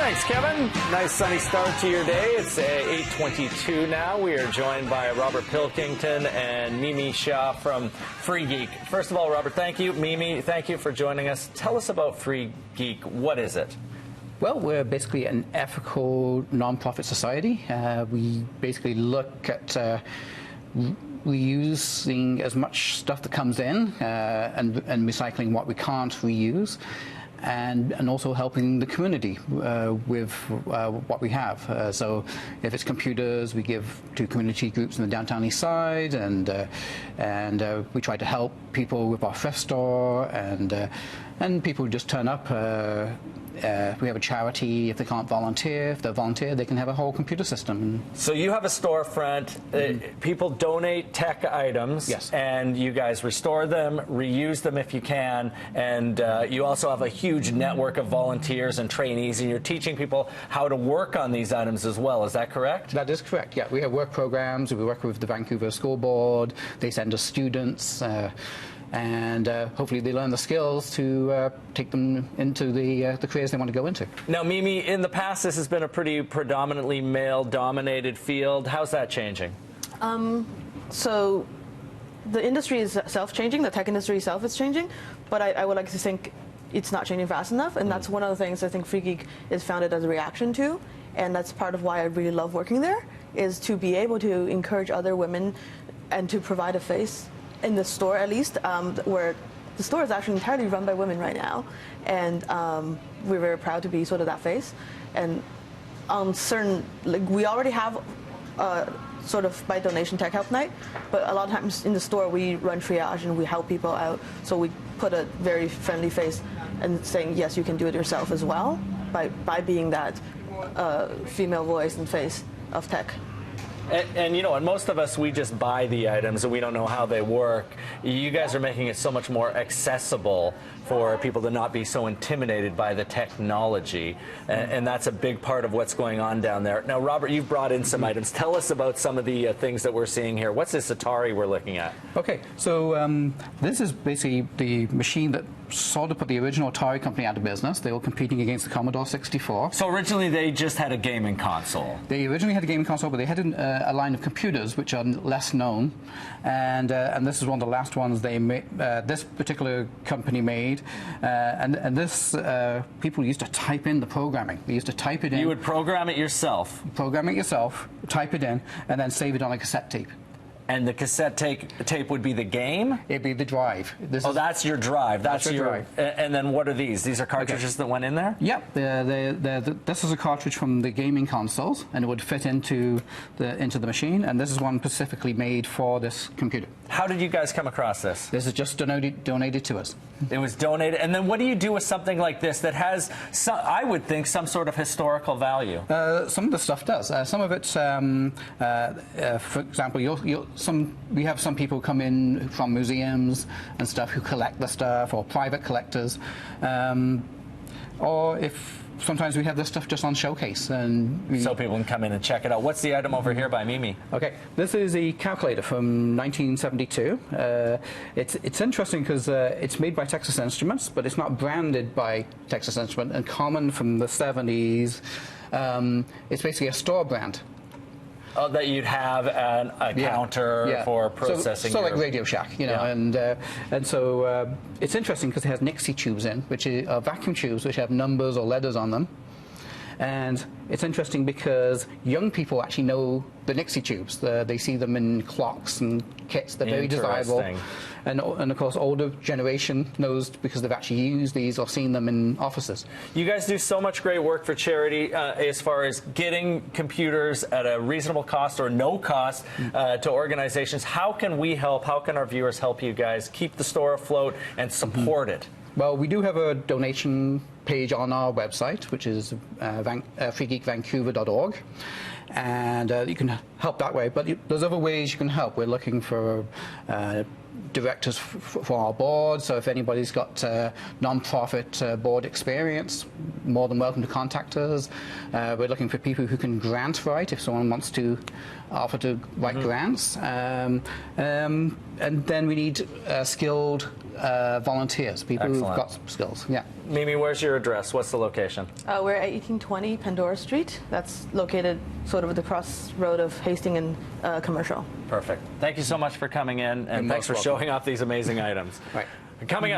Thanks, Kevin. Nice sunny start to your day. It's 8:22 now. We are joined by Robert Pilkington and Mimi Shah from Free Geek. First of all, Robert, thank you. Mimi, thank you for joining us. Tell us about Free Geek. What is it? Well, we're basically an ethical non-profit society. We basically look at reusing as much stuff that comes in and recycling what we can't reuse. And also helping the community with what we have. So if it's computers, we give to community groups in the downtown east side, and we try to help people with our thrift store, and people just turn up. We have a charity. If they can't volunteer, if they volunteer, they can have a whole computer system. So you have a storefront. People donate tech items, yes, and you guys restore them, reuse them if you can, and you also have a huge network of volunteers and trainees, and you're teaching people how to work on these items as well. Is that correct? That is correct, yeah. We have work programs. We work with the Vancouver School Board. They send us students. And hopefully they learn the skills to take them into the careers they want to go into. Now, Mimi, in the past, this has been a pretty predominantly male-dominated field. How's that changing? So the industry is self-changing. The tech industry itself is changing. But I would like to think it's not changing fast enough. And that's one of the things I think Free Geek is founded as a reaction to. And that's part of why I really love working there, is to be able to encourage other women and to provide a face in the store, at least, where the store is actually entirely run by women right now, and we're very proud to be sort of that face. And on certain, like, we already have sort of by donation tech help night, but a lot of times in the store we run triage and we help people out. So we put a very friendly face and saying, yes, you can do it yourself as well, by being that female voice and face of tech. And you know, and most of us, we just buy the items and we don't know how they work. You guys are making it so much more accessible for people to not be so intimidated by the technology. And that's a big part of what's going on down there. Now, Robert, you've brought in some items. Tell us about some of the things that we're seeing here. What's this Atari we're looking at? Okay, so this is basically the machine that sort of put the original Atari company out of business. They were competing against the Commodore 64. So originally they just had a gaming console. They originally had a gaming console, but they had a line of computers which are less known, and this is one of the last ones they made. This particular company made, and this people used to type in the programming. They used to type it in. You would program it yourself. Program it yourself, type it in, and then save it on a cassette tape. And the cassette tape would be the game? It'd be the drive. That's your drive. That's your drive. And then what are these? These are cartridges that went in there? Yep. This is a cartridge from the gaming consoles, and it would fit into the machine. And this is one specifically made for this computer. How did you guys come across this? This is just donated to us. It was donated. And then what do you do with something like this that has, I would think, some sort of historical value? Some of the stuff does. Some of it, for example, we have some people come in from museums and stuff who collect the stuff, or private collectors, or if sometimes we have this stuff just on showcase, and so people can come in and check it out. What's the item over here by Mimi? Okay, this is a calculator from 1972. It's interesting because it's made by Texas Instruments, but it's not branded by Texas Instruments. And common from the 70s, it's basically a store brand. Oh, that you'd have a counter for processing. So like Radio Shack, you know, and so it's interesting because it has Nixie tubes in, which are vacuum tubes which have numbers or letters on them. And it's interesting because young people actually know the Nixie tubes. They see them in clocks and kits. They're very desirable. And of course, older generation knows because they've actually used these or seen them in offices. You guys do so much great work for charity as far as getting computers at a reasonable cost or no cost to organizations. How can we help? How can our viewers help you guys keep the store afloat and support it? Well, we do have a donation page on our website, which is freegeekvancouver.org, and you can help that way. But there's other ways you can help. We're looking for directors for our board, so if anybody's got non-profit board experience, more than welcome to contact us. We're looking for people who can grant write if someone wants to write grants, and then we need skilled volunteers, people who've Excellent. got skills. Yeah. Mimi, where's your address? What's the location? We're at 1820 Pandora Street. That's located sort of at the crossroad of Hastings and Commercial. Perfect. Thank you so much for coming in, and thanks for most showing off these amazing items. Right. Coming up.